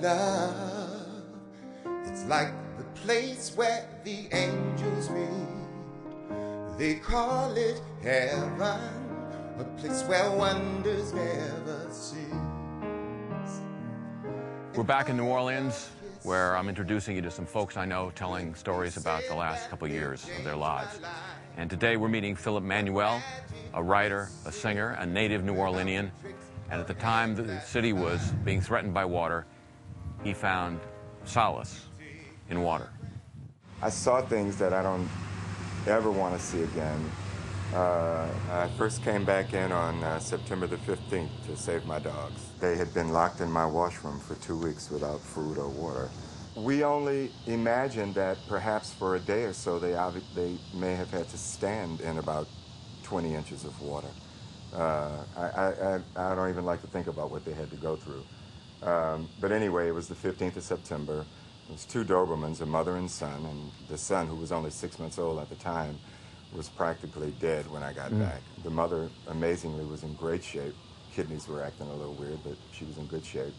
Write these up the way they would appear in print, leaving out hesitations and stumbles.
love. It's like the place where the angels meet. They call it heaven, a place where wonders never cease. We're back in New Orleans, where I'm introducing you to some folks I know telling stories about the last couple years of their lives. And today we're meeting Phillip Manuel, a writer, a singer, a native New Orleanian. And at the time the city was being threatened by water, he found solace in water. I saw things that I don't ever want to see again. I first came back in on September the 15th to save my dogs. They had been locked in my washroom for 2 weeks without food or water. We only imagined that perhaps for a day or so they may have had to stand in about 20 inches of water. I don't even like to think about what they had to go through. But anyway, it was the 15th of September. It was 2 Dobermans, a mother and son, and the son, who was only 6 months old at the time, was practically dead when I got back. The mother, amazingly, was in great shape. Kidneys were acting a little weird, but she was in good shape.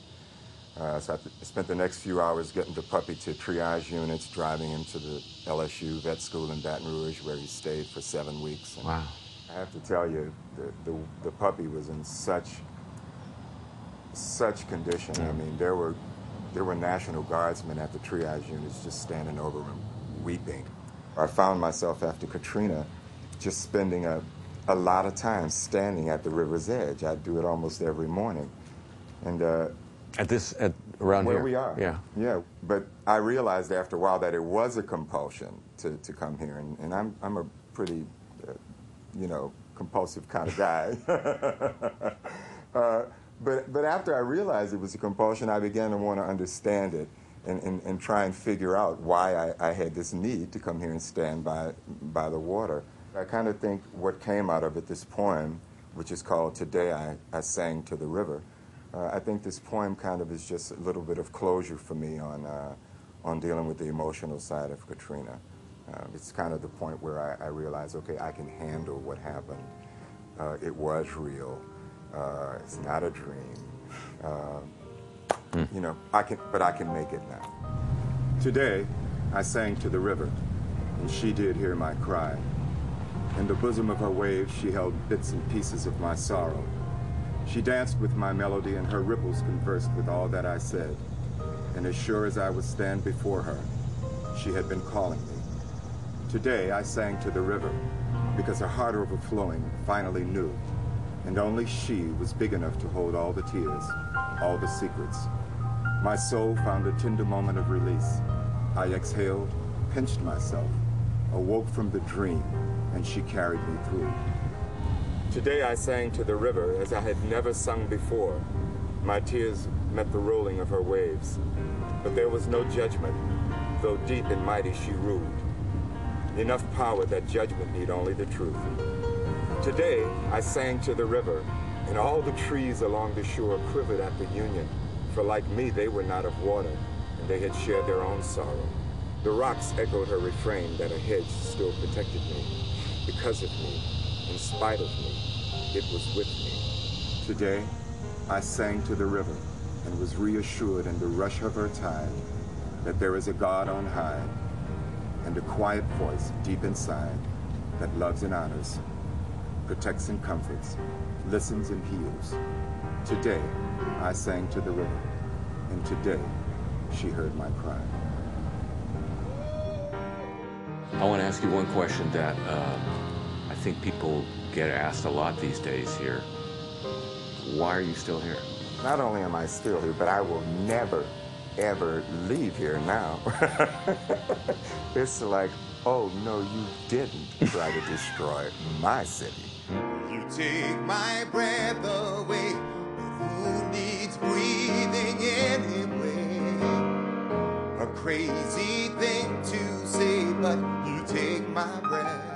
So I spent the next few hours getting the puppy to triage units, driving him to the LSU vet school in Baton Rouge, where he stayed for 7 weeks. And wow. I have to tell you, the puppy was in such condition. I mean, there were National Guardsmen at the triage units just standing over him, weeping. I found myself after Katrina just spending a lot of time standing at the river's edge. I'd do it almost every morning. And around where here? we are. Yeah. Yeah. But I realized after a while that it was a compulsion to come here. And I'm a pretty, compulsive kind of guy. But after I realized it was a compulsion, I began to want to understand it and try and figure out why I had this need to come here and stand by the water. I kind of think what came out of it, this poem, which is called Today I Sang to the River, I think this poem kind of is just a little bit of closure for me on dealing with the emotional side of Katrina. It's kind of the point where I realized, okay, I can handle what happened. It was real. It's not a dream. I can make it now. Today, I sang to the river, and she did hear my cry. In the bosom of her waves, she held bits and pieces of my sorrow. She danced with my melody, and her ripples conversed with all that I said. And as sure as I would stand before her, she had been calling me. Today, I sang to the river, because her heart overflowing finally knew. And only she was big enough to hold all the tears, all the secrets. My soul found a tender moment of release. I exhaled, pinched myself, awoke from the dream, and she carried me through. Today I sang to the river as I had never sung before. My tears met the rolling of her waves. But there was no judgment, though deep and mighty she ruled. Enough power that judgment need only the truth. Today, I sang to the river, and all the trees along the shore quivered at the union, for like me, they were not of water, and they had shared their own sorrow. The rocks echoed her refrain that a hedge still protected me. Because of me, in spite of me, it was with me. Today, I sang to the river, and was reassured in the rush of her tide that there is a God on high, and a quiet voice deep inside that loves and honors, protects and comforts, listens and heals. Today, I sang to the river, and today, she heard my cry. I want to ask you one question that I think people get asked a lot these days here. Why are you still here? Not only am I still here, but I will never, ever leave here now. It's like, oh, no, you didn't try to destroy my city. You take my breath away, but who needs breathing anyway? A crazy thing to say, but you take my breath